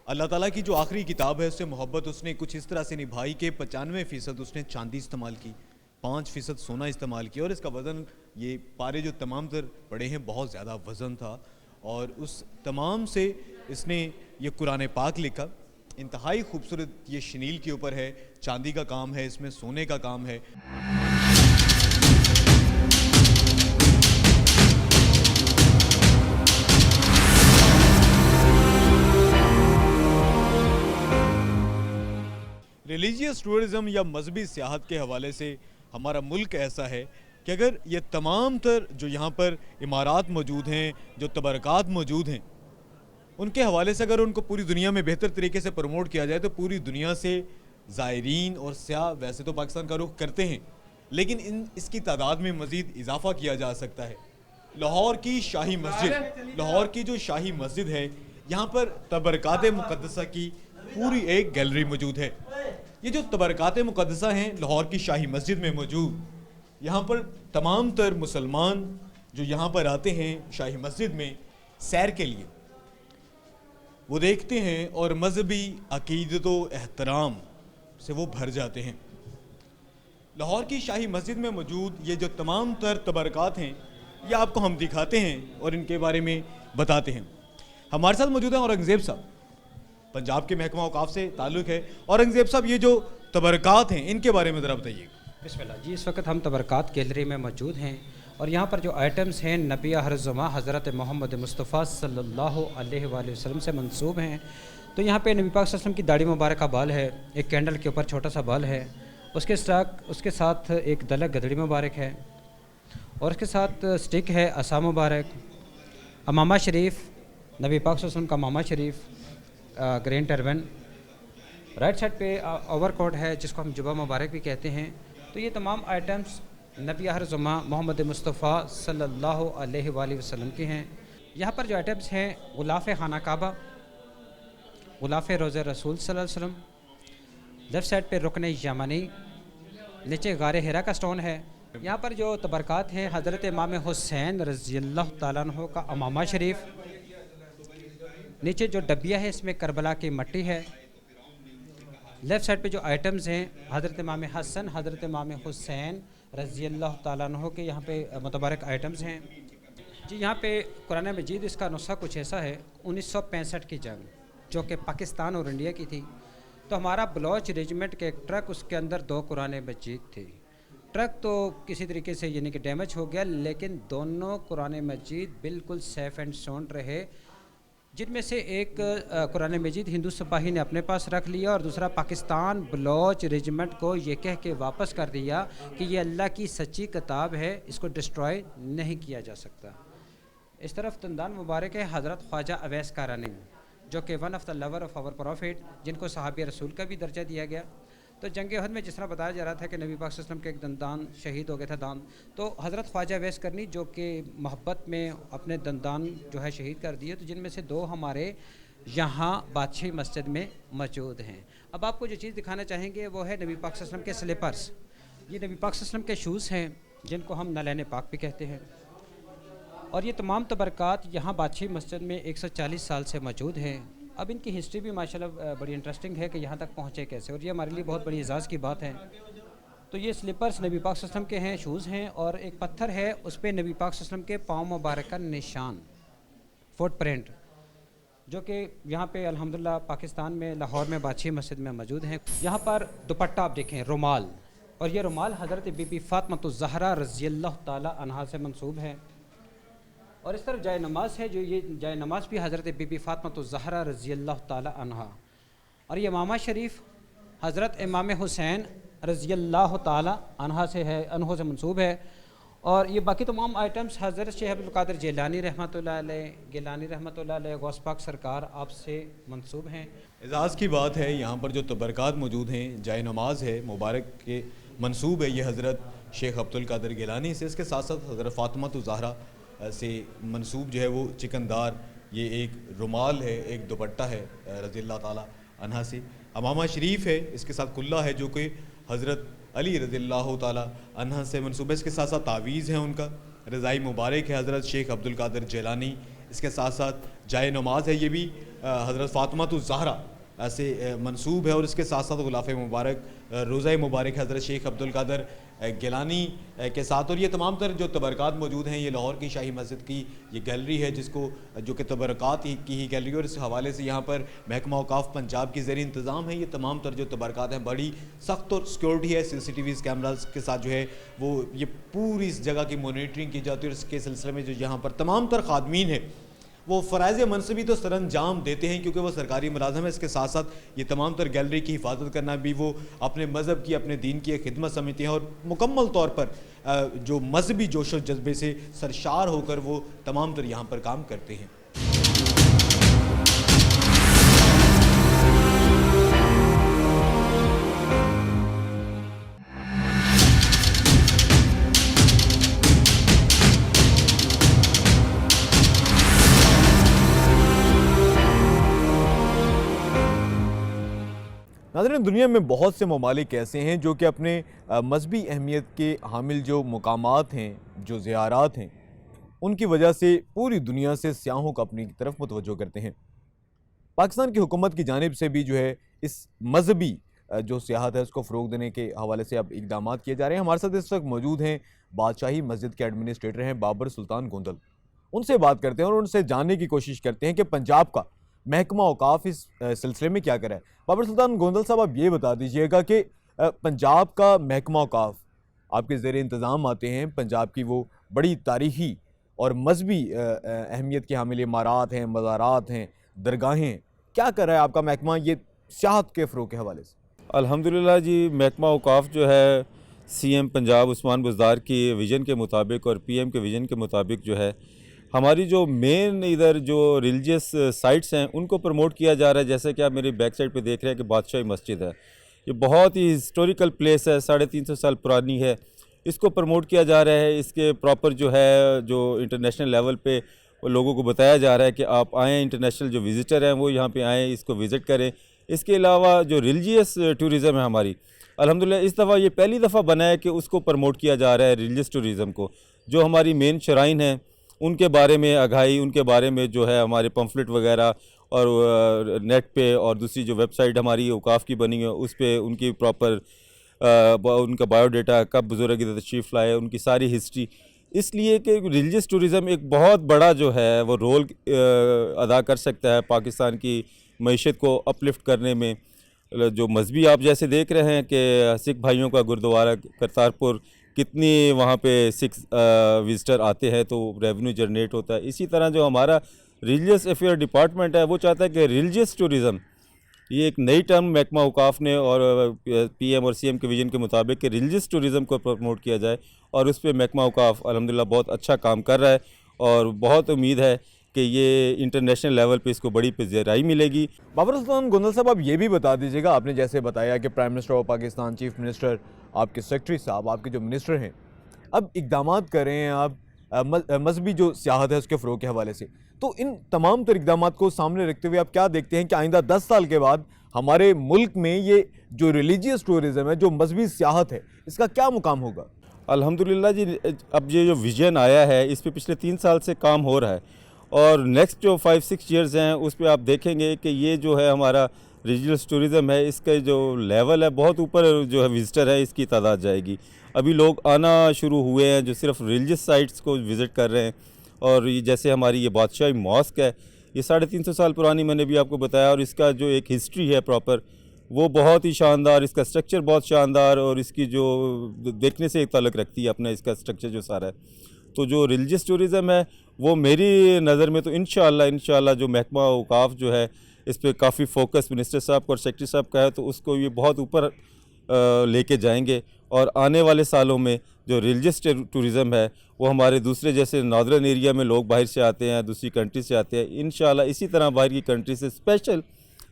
A: अल्लाह ताला की जो आखिरी किताब है उससे मोहब्बत उसने कुछ इस तरह से निभाई कि 95% उसने चांदी इस्तेमाल की, 5% सोना इस्तेमाल किया, और इसका वज़न, ये पारे जो तमाम तर पड़े हैं, बहुत ज़्यादा वज़न था। और उस तमाम से इसने ये कुरान पाक लिखा। इंतहाई खूबसूरत ये शनील के ऊपर है, चांदी का काम है, इसमें सोने का काम है। रिलीजियस टूरिज़म या मजहबी सियाहत के हवाले से हमारा मुल्क ऐसा है कि अगर ये तमाम तर जो यहाँ पर इमारात मौजूद हैं, जो तबरकात मौजूद हैं, उनके हवाले से अगर उनको पूरी दुनिया में बेहतर तरीके से प्रमोट किया जाए तो पूरी दुनिया से ज़ायरीन और सियाह वैसे तो पाकिस्तान का रुख करते हैं, लेकिन इसकी तादाद में मज़ीद इजाफ़ा किया जा सकता है। लाहौर की शाही मस्जिद, लाहौर की जो शाही मस्जिद है, यहाँ पर तबरकात मुक़द्दसा की पूरी एक गैलरी मौजूद है। ये जो तबरकात मुक़द्दसा हैं लाहौर की शाही मस्जिद में मौजूद, यहाँ पर तमाम तर मुसलमान जो यहाँ पर आते हैं शाही मस्जिद में सैर के लिए, वो देखते हैं और मजहबी अकीदत व एहतराम से वो भर जाते हैं। लाहौर की शाही मस्जिद में मौजूद ये जो तमाम तर तबरकात हैं, ये आपको हम दिखाते हैं और इनके बारे में बताते हैं। हमारे साथ मौजूद हैं औरंगज़ेब साहब। पंजाब के महकमा औकाफ से ताल्लुक़ है। औरंगज़ेब साहब, ये जो तबरक़ात हैं इनके बारे में ज़रा बताइए।
B: बिस्मिल्लाह जी, इस वक्त हम तबरक़ात गैलरी में मौजूद हैं और यहाँ पर जो आइटम्स हैं नबी हरजुमा हज़रत मोहम्मद मुस्तफ़ा सल्लल्लाहु अलैहि वसल्लम से मंसूब हैं। तो यहाँ पे नबी पाक सल्लल्लाहु अलैहि वसल्लम की दाढ़ी मुबारक का बाल है, एक कैंडल के ऊपर छोटा सा बाल है, उसके साथ एक दलक गदड़ी मुबारक है और उसके साथ स्टिक है, असा मुबारक, अमामा शरीफ, नबी पाक सल्लल्लाहु अलैहि वसल्लम का अमामा शरीफ, ग्रीन टर्बन, राइट साइड पे ओवरकोट है जिसको हम जुबा मुबारक भी कहते हैं। तो ये तमाम आइटम्स नबी हरजुमा मोहम्मद मुस्तफ़ा सल्लल्लाहु अलैहि वसल्लम के हैं। यहाँ पर जो आइटम्स हैं गुलाफ़ खाना काबा, गुलाफ़ रोज़े रसूल सल्लल्लाहु अलैहि वसल्लम, लेफ़्ट साइड पे रुकन यमानी, नीचे गारे हिरा का स्टोन है। यहाँ पर जो तबरक़ात हैं हज़रत इमाम हुसैन रज़ियल्लाहु ताला अन्हु का अमामा शरीफ, नीचे जो डबिया है इसमें करबला की मट्टी है। लेफ़्ट साइड पे जो आइटम्स हैं हज़रत इमाम हसन, हज़रत इमाम हुसैन रज़ियल्लाहु ताला अन्हु के यहाँ पे मुतबारक आइटम्स हैं जी। यहाँ पे कुरान मजीद इसका नुस्खा कुछ ऐसा है, 1965 की जंग जो कि पाकिस्तान और इंडिया की थी। तो हमारा बलोच रेजिमेंट के एक ट्रक, उसके अंदर 2 कुरान मजीद थे। ट्रक तो किसी तरीके से यानी कि डैमेज हो गया, लेकिन दोनों कुरान मजीद बिल्कुल सेफ़ एंड साउंड रहे, जिनमें से एक कुरान मजीद हिंदू सिपाही ने अपने पास रख लिया और दूसरा पाकिस्तान बलोच रेजिमेंट को ये कह के वापस कर दिया कि ये अल्लाह की सच्ची किताब है, इसको डिस्ट्रॉय नहीं किया जा सकता। इस तरफ तंदान मुबारक है हज़रत ख्वाजा अवैस कारनी, जो कि one of the lover of our prophet, जिनको सहाबी रसूल का भी दर्जा दिया गया। तो जंग उहद में जिस तरह बताया जा रहा था कि नबी पाक सल्लल्लाहु अलैहि वसल्लम के एक दंदान शहीद हो गया था दान, तो हज़रत ख्वाजा अवैस करनी जो कि मोहब्बत में अपने दंदान जो है शहीद कर दिए, तो जिनमें से 2 हमारे यहाँ बादशाही मस्जिद में मौजूद हैं। अब आपको जो चीज़ दिखाना चाहेंगे वो है नबी पाक सल्लल्लाहु अलैहि वसल्लम के स्लीपर्स। ये नबी पाक सल्लल्लाहु अलैहि वसल्लम के शूज़ हैं जिनको हम नलैन पाक भी कहते हैं। और ये तमाम तबरक़ात यहाँ बादशाही मस्जिद में 140 साल से मौजूद हैं। अब इनकी हिस्ट्री भी माशाल्लाह बड़ी इंटरेस्टिंग है कि यहाँ तक पहुँचे कैसे, और ये हमारे लिए बहुत बड़ी एजाज़ की बात है। तो ये स्लीपर्स नबी पाक सल्लल्लाहु अलैहि वसल्लम के हैं, शूज़ हैं, और एक पत्थर है उस पर नबी पाक सल्लल्लाहु अलैहि वसल्लम के पाँव मुबारक का निशान, फुट प्रिंट, जो कि यहाँ पे अल्हम्दुलिल्लाह पाकिस्तान में लाहौर में बादशाही मस्जिद में मौजूद हैं। यहाँ पर दुपट्टा आप देखें, रुमाल, और ये रुमाल हज़रत बीबी फ़ातिमा ज़हरा रज़ियल्लाहु ताला अन्हा से मंसूब है। और इस तरफ जाए नमाज है, जो ये जाए नमाज भी हज़रत बीबी फ़ातिमा ज़हरा रज़ियल्लाहु ताला अन्हा। और ये इमामा शरीफ हज़रत इमाम हुसैन रज़ियल्लाहु ताला अन्हा से है, अन्हो से मंसूब है। और ये बाकी तमाम आइटम्स हज़रत शेख अब्दुल कादिर जिलानी रहमतुल्लाह अलैह, गिलानी रहमतुल्लाह अलैह, गौस पाक सरकार आपसे मंसूब हैं।
A: एजाज़ की बात है, यहाँ पर जो तबरक़ात मौजूद हैं, जाए नमाज है मुबारक के मंसूब है ये हज़रत शेख अब्दुल कादिर गिलानी से, इसके साथ साथ हज़रत फ़ातिमा ज़हरा से मंसूब जो है वो चिकनदार, ये एक रुमाल है, एक दुपट्टा है रज़ियल्लाहु ताला अन्हा से। अमामा शरीफ है, इसके साथ कुल्ला है जो कि हज़रत अली रज़ियल्लाहु ताला अन्हा से मंसूब है। इसके साथ साथ तावीज़ है उनका, रज़ाई मुबारक है हज़रत शेख अब्दुल कादिर जिलानी। इसके साथ साथ जाए नमाज है, ये भी हज़रत फ़ातिमा ज़हरा से मंसूब है। और इसके साथ साथ गुलाफ़ मुबारक, रोज़ा मुबारक है हज़रत शेख अब्दुल कादिर गिलानी के साथ। और ये तमाम तर जो तबरक़ात मौजूद हैं, ये लाहौर की शाही मस्जिद की ये गैलरी है जिसको जो कि तबरक़ात की ही गैलरी, और इस हवाले से यहाँ पर महकमा औकाफ़ पंजाब की ज़ेर इंतज़ाम है। ये तमाम तर जो तबरक़ात हैं, बड़ी सख्त और सिक्योरिटी है, CCTV कैमराज के साथ जो है वो ये पूरी इस जगह की मॉनिटरिंग की जाती है। और इसके सिलसिले में जो यहाँ पर तमाम तर खादमीन है वो फ़राइज़ मनसबी तो सरअंजाम देते हैं क्योंकि वो सरकारी मुलाज़म है। इसके साथ साथ ये तमाम तर गैलरी की हिफाजत करना भी वो अपने मज़हब की, अपने दीन की एक खिदमत समझते हैं और मुकम्मल तौर पर जो मजहबी जोश और जज्बे से सरशार होकर वो तमाम तर यहाँ पर काम करते हैं। नाज़रीन, दुनिया में बहुत से ममालिक ऐसे हैं जो कि अपने मजहबी अहमियत के हामिल जो मुकामात हैं, जो ज़ियारात हैं, उनकी वजह से पूरी दुनिया से सियाहों को अपनी तरफ मुतवज्जो करते हैं। पाकिस्तान की हुकूमत की जानिब से भी जो है इस मजहबी जो सियाहत है उसको फ़रोग देने के हवाले से अब इक़दाम किए जा रहे हैं। हमारे साथ इस वक्त मौजूद हैं बादशाही मस्जिद के एडमिनिस्ट्रेटर हैं बाबर सुल्तान गोंदल। उनसे बात करते हैं और उनसे जानने की कोशिश करते हैं कि पंजाब का महकमा औकाफ इस सिलसिले में क्या करे? बाबर सुल्तान गोंदल साहब, आप ये बता दीजिएगा कि पंजाब का महकमा औकाफ आपके ज़ेर इंतज़ाम आते हैं, पंजाब की वो बड़ी तारीख़ी और मजहबी अहमियत के हामिल इमारात हैं, मज़ारात हैं, दरगाहें हैं, क्या कर रहा है आपका महकमा ये सियाहत के फ़रोग़ के हवाले से?
O: अल्हम्दुलिल्लाह जी, महकमा औकाफ जो है सीएम पंजाब उस्मान बुज़दार की विज़न के मुताबिक और पीएम के विज़न के मुताबिक जो है हमारी जो मेन इधर जो रिलीजियस साइट्स हैं उनको प्रमोट किया जा रहा है। जैसे कि आप मेरी बैक साइड पे देख रहे हैं कि बादशाही मस्जिद है, ये बहुत ही हिस्टोरिकल प्लेस है, 350 साल पुरानी है, इसको प्रमोट किया जा रहा है। इसके प्रॉपर जो है जो इंटरनेशनल लेवल पे वो लोगों को बताया जा रहा है कि आप आएँ, इंटरनेशनल जो विज़िटर हैं वो यहाँ पे आएँ, इसको विज़िट करें। इसके अलावा जो रिलीजियस टूरिज़म है हमारी, अल्हम्दुलिल्लाह इस दफ़ा ये पहली दफ़ा बना है कि उसको प्रमोट किया जा रहा है, रिलीजियस टूरिज़म को। जो हमारी मेन शराइन है उनके बारे में आगाही, उनके बारे में जो है हमारे पम्फलेट वगैरह और नेट पे और दूसरी जो वेबसाइट हमारी औकाफ की बनी है उस पे उनकी प्रॉपर उनका बायोडाटा, कब बुज़ुर्ग इधर तशरीफ़ लाए, उनकी सारी हिस्ट्री। इसलिए कि रिलीजियस टूरिज़म एक बहुत बड़ा जो है वो रोल अदा कर सकता है पाकिस्तान की मईशत को अपलिफ्ट करने में। जो मजहबी आप जैसे देख रहे हैं कि सिख भाइयों का गुरुद्वारा करतारपुर, कितनी वहाँ पे सिख विज़िटर आते हैं तो रेवेन्यू जनरेट होता है। इसी तरह जो हमारा रिलीजियस अफेयर डिपार्टमेंट है वो चाहता है कि रिलीजियस टूरिज़म, ये एक नई टर्म महकमा औकाफ ने और पीएम और सीएम के विजन के मुताबिक कि रिलीजियस टूरिज़म को प्रमोट किया जाए, और उस पर महकमा औकाफ अल्हम्दुलिल्लाह बहुत अच्छा काम कर रहा है और बहुत उम्मीद है कि ये इंटरनेशनल लेवल पे इसको बड़ी पज़ीराई मिलेगी।
A: बाबर सुल्तान गोंदल साहब, आप ये भी बता दीजिएगा, आपने जैसे बताया कि prime minister of Pakistan, chief minister, आपके सेक्रेटरी साहब, आपके जो मिनिस्टर हैं, अब इकदाम कर रहे हैं आप मजहबी जो सियाहत है उसके फ़रोग़ के हवाले से, तो इन तमाम तर इकदाम को सामने रखते हुए आप क्या देखते हैं कि आइंदा 10 साल के बाद हमारे मुल्क में ये जो रिलीजियस टूरिज़म है, जो मजहबी सियाहत है, इसका क्या मुकाम होगा?
O: अल्हम्दुलिल्लाह जी, अब ये जो विजन आया है इस पे पिछले 3 साल से काम हो रहा है और नेक्स्ट जो 5-6 ईयर्स हैं उस पर आप देखेंगे कि ये जो है हमारा रिलीजियस टूरिज़म है, इसका जो लेवल है बहुत ऊपर जो है विज़िटर है इसकी तादाद जाएगी। अभी लोग आना शुरू हुए हैं जो सिर्फ रिलीजियस साइट्स को विज़िट कर रहे हैं, और ये जैसे हमारी ये बादशाही मॉस्क है, ये 350 साल पुरानी, मैंने भी आपको बताया, और इसका जो एक हिस्ट्री है प्रॉपर वो बहुत ही शानदार, इसका स्ट्रक्चर बहुत शानदार, और इसकी जो देखने से एक ताल्लुक़ रखती है अपना इसका स्ट्रक्चर जो सारा है। तो जो रिलीजियस टूरिज़म है वो मेरी नज़र में तो इंशाअल्लाह जो महकमा औकाफ जो है इस पर काफ़ी फोकस मिनिस्टर साहब और सेक्रेटरी साहब का है, तो उसको ये बहुत ऊपर लेके जाएंगे, और आने वाले सालों में जो रिलीजियस टूरिज़म है वो हमारे दूसरे जैसे नॉर्दर्न एरिया में लोग बाहर से आते हैं, दूसरी कंट्री से आते हैं, इंशाअल्लाह इसी तरह बाहर की कंट्री से स्पेशल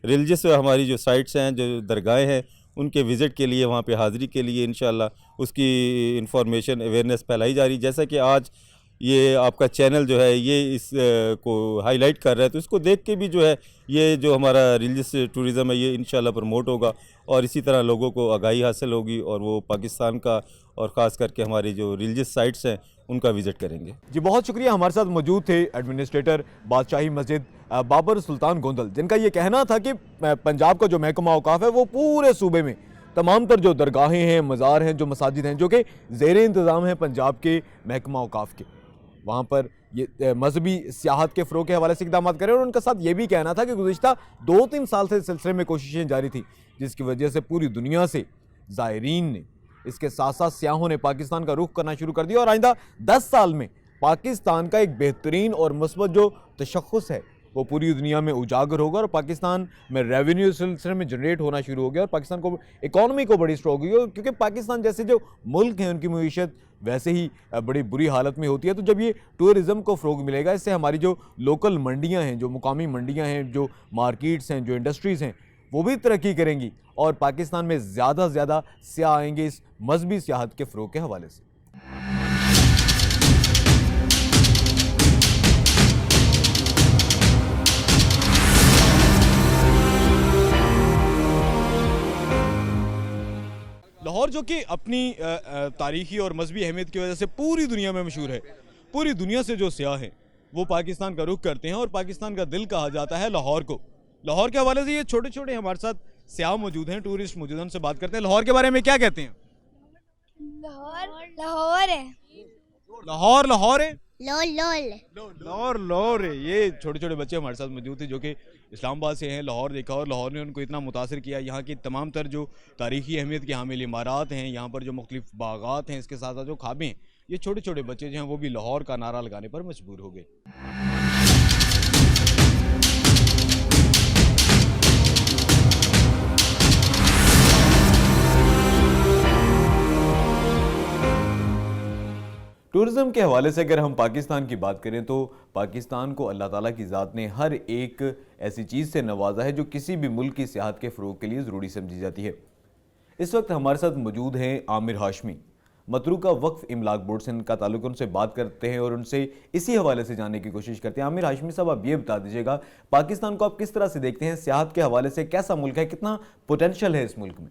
O: रिलीजियस हमारी जो साइट्स हैं, जो दरगाहें हैं, उनके विज़िट के लिए, वहाँ पे हाज़िरी के लिए इंशाअल्लाह उसकी इंफॉर्मेशन अवेयरनेस फैलाई जा रही। जैसा कि आज ये आपका चैनल जो है ये इस को हाईलाइट कर रहा है, तो इसको देख के भी जो है ये जो हमारा रिलीजियस टूरिज़म है ये इंशाअल्लाह प्रमोट होगा, और इसी तरह लोगों को आगाही हासिल होगी और वो पाकिस्तान का और ख़ास करके हमारी जो रिलीजियस साइट्स हैं उनका विज़िट करेंगे।
A: जी बहुत शुक्रिया। हमारे साथ मौजूद थे एडमिनिस्ट्रेटर बादशाही मस्जिद बाबर सुल्तान गोंदल, जिनका ये कहना था कि पंजाब का जो महकमा औकाफ है वो पूरे सूबे में तमाम तर जो दरगाहें हैं, मज़ार हैं, जो मसाजिद हैं, जो कि ज़ेर इंतज़ाम हैं पंजाब के महकमा औकाफ के, वहाँ पर ये मजहबी सियाहत के फ़रोग़ के हवाले से इक़दाम करें। और उनका साथ ये भी कहना था कि गुज़िश्ता 2-3 साल से सिलसिले में कोशिशें जारी थी, जिसकी वजह से पूरी दुनिया से ज़ायरीन ने, इसके साथ साथ सियाहों ने पाकिस्तान का रुख करना शुरू कर दिया, और आइंदा 10 साल में पाकिस्तान का एक बेहतरीन और मुस्बत जो तशख़्ख़ुस है वो पूरी दुनिया में उजागर होगा, और पाकिस्तान में रेवेन्यू सिलसिले में जनरेट होना शुरू हो गया, और पाकिस्तान को इकॉनमी को बड़ी स्ट्रॉग हुई, क्योंकि पाकिस्तान जैसे जो मुल्क हैं उनकी मईशत वैसे ही बड़ी बुरी हालत में होती है। तो जब ये टूरिज़म को फ़रोग़ मिलेगा, इससे हमारी जो लोकल मंडियाँ हैं, जो मुकामी मंडियाँ हैं, जो मार्केट्स हैं, जो इंडस्ट्रीज़ हैं, वो भी तरक्की करेंगी, और पाकिस्तान में ज़्यादा से ज़्यादा सियाह आएंगे इस मजहबी सियाहत के फ़रोग़ के हवाले से। लाहौर जो कि अपनी तारीख़ी और मजहबी अहमियत की वजह से पूरी दुनिया में मशहूर है, पूरी दुनिया से जो सियाह हैं वो पाकिस्तान का रुख करते हैं, और पाकिस्तान का दिल कहा जाता है लाहौर को। लाहौर के हवाले से ये छोटे छोटे हमारे साथ सियाह मौजूद हैं, टूरिस्ट मौजूद हैं, उनसे बात करते हैं। लाहौर के बारे में क्या कहते हैं?
L: लाहौर है,
A: लाहौर है,
L: लोल
A: लाहौर है। ये छोटे छोटे बच्चे हमारे साथ मौजूद थे जो कि इस्लामाबाद से हैं, लाहौर देखा और लाहौर ने उनको इतना मुतासर किया। यहाँ की तमाम तर जो तारीख़ी अहमियत के हामिल इमारात हैं, यहाँ पर जो मुख्तलिफ बागात हैं, इसके साथ साथ जो खाबें हैं, ये छोटे छोटे बच्चे जो हैं वो भी लाहौर का नारा लगाने पर मजबूर हो गए। टूरिज़म के हवाले से अगर हम पाकिस्तान की बात करें तो पाकिस्तान को अल्लाह ताला की ज़ात ने हर एक ऐसी चीज़ से नवाजा है जो किसी भी मुल्क की सियाहत के फ़रोग के लिए ज़रूरी समझी जाती है। इस वक्त हमारे साथ मौजूद हैं आमिर हाशमी, मतरूका वक्फ इमलाक बोर्ड से इनका ताल्लुक, उनसे बात करते हैं और उनसे इसी हवाले से जानने की कोशिश करते हैं। आमिर हाशमी साहब, आप ये बता दीजिएगा, पाकिस्तान को आप किस तरह से देखते हैं? सियाहत के हवाले से कैसा मुल्क है, कितना पोटेंशल है इस मुल्क में?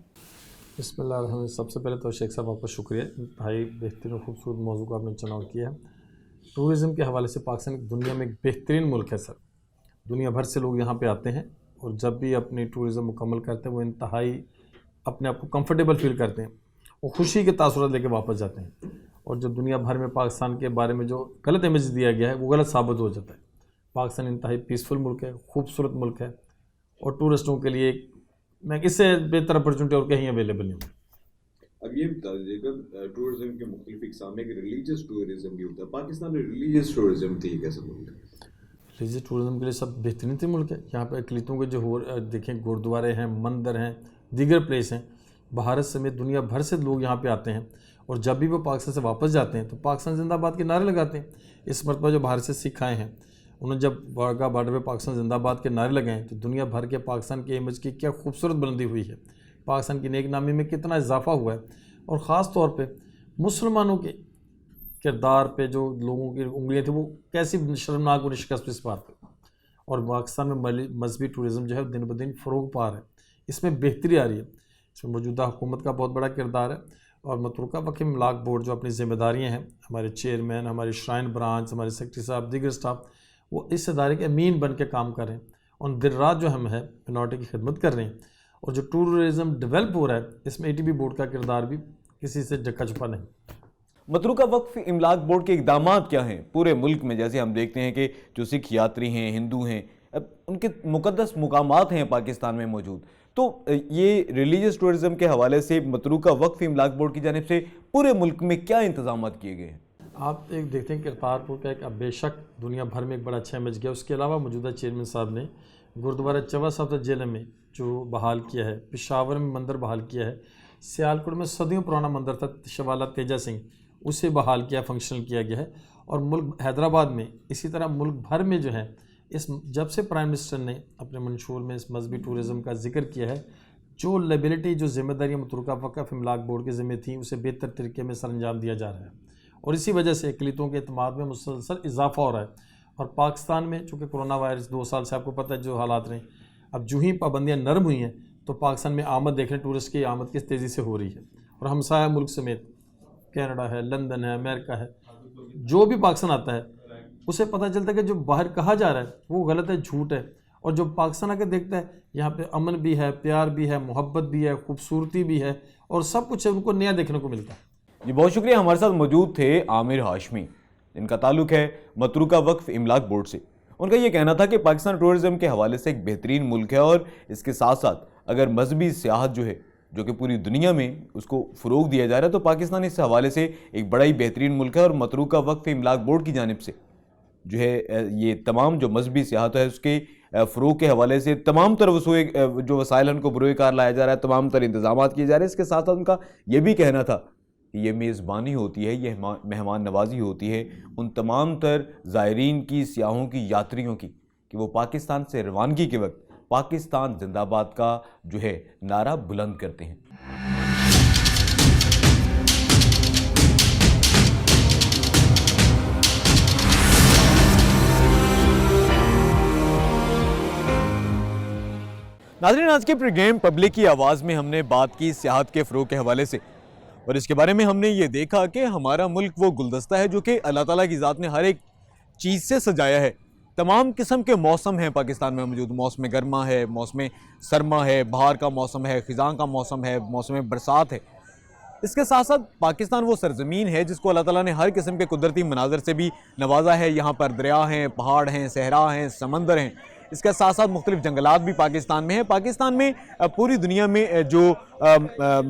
P: बिस्मिल्लाह, सबसे पहले तो शेख साहब आपका शुक्रिया, भाई बेहतरीन और खूबसूरत मौजू को आपने चुनाव किया है। टूरिज़म के हवाले से पाकिस्तान दुनिया में एक बेहतरीन मुल्क है सर। दुनिया भर से लोग यहाँ पे आते हैं और जब भी अपनी टूरिज़म मुकम्मल करते हैं वो इंतहाई अपने आप को कंफर्टेबल फील करते हैं और ख़ुशी के तासुरात लेके वापस जाते हैं। और जो दुनिया भर में पाकिस्तान के बारे में जो गलत इमेज दिया गया है वो गलत साबित हो जाता है। पाकिस्तान इंतहाई पीसफुल मुल्क है, खूबसूरत मुल्क है और टूरिस्टों के लिए मैं इससे बेहतर अपॉर्चुनिटी और कहीं अवेलेबल नहीं हूँ।
Q: अब ये बता दीजिएगा, टूरिज्म के मुख्तलिफ इक़साम में रिलीजियस टूरिज्म भी होता है, पाकिस्तान में रिलीजियस टूरिज्म थी कैसे मुल्क है?
P: रिलीजियस टूरिज्म के लिए सब बेहतरीन थी मुल्क है। यहाँ पे अक़लीतों के जो हो देखें, गुरुद्वारे हैं, मंदिर हैं, दीगर प्लेस हैं, भारत समेत दुनिया भर से लोग यहाँ पे आते हैं और जब भी वो पाकिस्तान से वापस जाते हैं तो पाकिस्तान जिंदाबाद के नारे लगाते हैं। इस मरतबा जो भारत से सिख आए हैं उन्होंने जब वाघा बॉर्डर पे पाकिस्तान जिंदाबाद के नारे लगाए तो दुनिया भर के पाकिस्तान के इमेज की क्या खूबसूरत बुलंदी हुई है, पाकिस्तान की नेक नामी में कितना इजाफा हुआ है और ख़ास तौर पे मुसलमानों के किरदार पे जो लोगों की उंगलियां थी वो कैसी शर्मनाक और शिकस्त इस बात पर। और पाकिस्तान में मजहबी टूरिज़म जो है दिन ब दिन फ़रोग पा रहा है, इसमें बेहतरी आ रही है। इसमें मौजूदा हुकूमत का बहुत बड़ा किरदार है और मतरूका वक्फ इमलाक बोर्ड जो अपनी जिम्मेदारियाँ हैं, हमारे चेयरमैन, हमारे श्राइन ब्रांच, हमारे सेक्रेटरी साहब, दीगर स्टाफ, वो इस इदारे के अमीन बन के काम कर रहे हैं और दिन रात जो हम है मिनॉरिटी की खिदमत कर रहे हैं। और जो टूरिज़म डेवलप हो रहा है इसमें ATB बोर्ड का किरदार भी किसी से जक्का छुपा नहीं।
A: मतरूका वक्फ इमलाक बोर्ड के इक़दामात क्या हैं पूरे मुल्क में? जैसे हम देखते हैं कि जो सिख यात्री हैं, हिंदू हैं, अब उनके मुक़द्दस मुकामात हैं पाकिस्तान में मौजूद, तो ये रिलीजियस टूरिज़म के हवाले से मतरूका वक्फ इमलाक बोर्ड की जानिब से पूरे मुल्क में क्या इंतज़ाम किए गए हैं?
P: आप एक देखते हैं करतारपुर का एक बेशक दुनिया भर में एक बड़ा अच्छा इमेज गया। उसके अलावा मौजूदा चेयरमैन साहब ने गुरुद्वारा चवा साहब जेल में जो बहाल किया है, पेशावर में मंदिर बहाल किया है, सियालकोट में सदियों पुराना मंदिर था शवाला तेजा सिंह, उसे बहाल किया, फंक्शनल किया गया है। और मुल्क हैदराबाद में इसी तरह मुल्क भर में जो है इस जब से प्राइम मिनिस्टर ने अपने मंशूर में इस मजहबी टूरिज़म का जिक्र किया है, जो लेबिलिटी जो जिम्मेदारी मतरूका वक्फ इमलाक बोर्ड की ज़िम्मे थी उसे बेहतर तरीके में सर अंजाम दिया जा रहा है और इसी वजह से अक़लीतों के एतमाद में मुसलसल इजाफा हो रहा है। और पाकिस्तान में चूँकि कोरोना वायरस 2 साल से आपको पता है जो हालात रहे, अब जो ही पाबंदियाँ नरम हुई हैं तो पाकिस्तान में आमद देख रहे हैं, टूरिस्ट की आमद किस तेज़ी से हो रही है। और हमसाया मुल्क समेत कनाडा है, लंदन है, अमेरिका है, जो भी पाकिस्तान आता है उसे पता चलता है कि जो बाहर कहा जा रहा है वो गलत है, झूठ है। और जो पाकिस्तान आके देखता है यहाँ पे अमन भी है, प्यार भी है, मोहब्बत भी है, खूबसूरती भी है और सब कुछ है, उनको नया देखने को मिलता है।
A: जी बहुत शुक्रिया। हमारे साथ मौजूद थे आमिर हाशमी, इनका ताल्लुक है मतरूका वक्फ इमलाक बोर्ड से। उनका ये कहना था कि पाकिस्तान टूरिज़म के हवाले से एक बेहतरीन मुल्क है और इसके साथ साथ अगर मजहबी सियाहत जो है जो कि पूरी दुनिया में उसको फ़रोग दिया जा रहा है तो पाकिस्तान इस हवाले से एक बड़ा ही बेहतरीन मुल्क है। और मतरूका वक्फ इमलाक बोर्ड की जानिब से जो है ये तमाम जो मजहबी सियाहत है उसके फ़रोग के हवाले से तमाम तर जो वसाइल उनको बरोए कार लाया जा रहा है, तमाम तर इंतज़ाम किए जा रहे हैं। इसके साथ साथ उनका ये भी कहना था कि ये मेज़बानी होती है, ये मेहमान नवाजी होती है उन तमाम तर ज़ायरीन की, सियाहों की, यात्रियों की, कि वो पाकिस्तान से रवानगी के वक्त पाकिस्तान जिंदाबाद का जो है नारा बुलंद करते हैं। नाज़रीन, आज के प्रोग्राम पब्लिक की आवाज़ में हमने बात की सियाहत के फ़रोग के हवाले से और इसके बारे में हमने ये देखा कि हमारा मुल्क वो गुलदस्ता है जो कि अल्लाह ताला की ज़ात ने हर एक चीज़ से सजाया है। तमाम किस्म के मौसम हैं पाकिस्तान में मौजूद, मौसम गर्मा है, मौसम सरमा है, बहार का मौसम है, ख़िज़ां का मौसम है, मौसम बरसात है। इसके साथ साथ पाकिस्तान वो सरज़मीन है जिसको अल्लाह ताला ने हर किस्म के कुदरती मनाज़र से भी नवाजा है। यहाँ पर दरिया हैं, पहाड़ हैं, सहरा हैं, समंदर हैं, इसके साथ साथ मुख्तलिफ जंगलात भी पाकिस्तान में हैं। पाकिस्तान में पूरी दुनिया में जो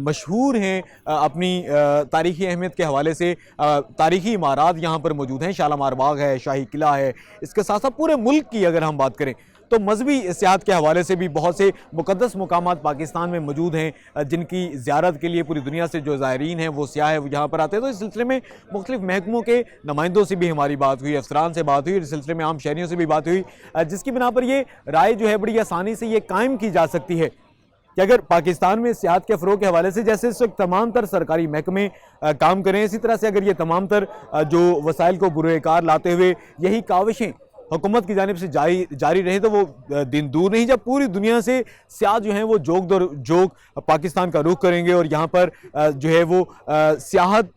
A: मशहूर हैं अपनी तारीख़ी अहमियत के हवाले से तारीख़ी इमारात यहाँ पर मौजूद हैं। शालामार बाग है, शाही किला है। इसके साथ साथ पूरे मुल्क की अगर हम बात करें तो मजहबी सियाहत के हवाले से भी बहुत से मुक़द्दस मुकामात पाकिस्तान में मौजूद हैं, जिनकी ज़ियारत के लिए पूरी दुनिया से जो ज़ायरीन हैं वो सियाह है वो यहाँ पर आते हैं। तो इस सिलसिले में मुख्तलिफ महकमों के नुमाइंदों से भी हमारी बात हुई, अफसरान से बात हुई, इस सिलसिले में आम शहरियों से भी बात हुई, जिसकी बिना पर ये राय जो है बड़ी आसानी से ये कायम की जा सकती है कि अगर पाकिस्तान में सियाहत के फ़रोग़ के हवाले से जैसे इस वक्त तमाम तर सरकारी महकमे काम करें, इसी तरह से अगर ये तमाम तर जो वसाइल को बुरेकार लाते हुए यही काविशें हुकूमत की जानिब से जारी रहे तो वो दिन दूर नहीं जब पूरी दुनिया से सियाह जो हैं वो जोग पाकिस्तान का रुख करेंगे और यहाँ पर जो है वो सियाहत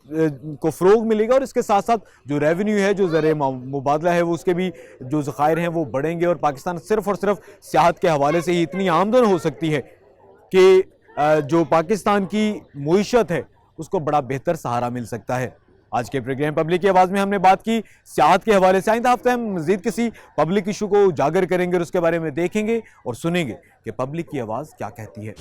A: को फ़रोग़ मिलेगा और इसके साथ साथ जो रेवेन्यू है, जो ज़र मुबादला है, वो उसके भी जो ज़खायर हैं वो बढ़ेंगे और पाकिस्तान सिर्फ़ और सिर्फ सियाहत के हवाले से ही इतनी आमदन हो सकती है कि जो पाकिस्तान की मईशत है उसको बड़ा बेहतर सहारा मिल सकता है। आज के प्रोग्राम पब्लिक की आवाज़ में हमने बात की सियाहत के हवाले से। आइंदा हफ्ते हम मज़ीद किसी पब्लिक इशू को उजागर करेंगे और उसके बारे में देखेंगे और सुनेंगे कि पब्लिक की आवाज़ क्या कहती है।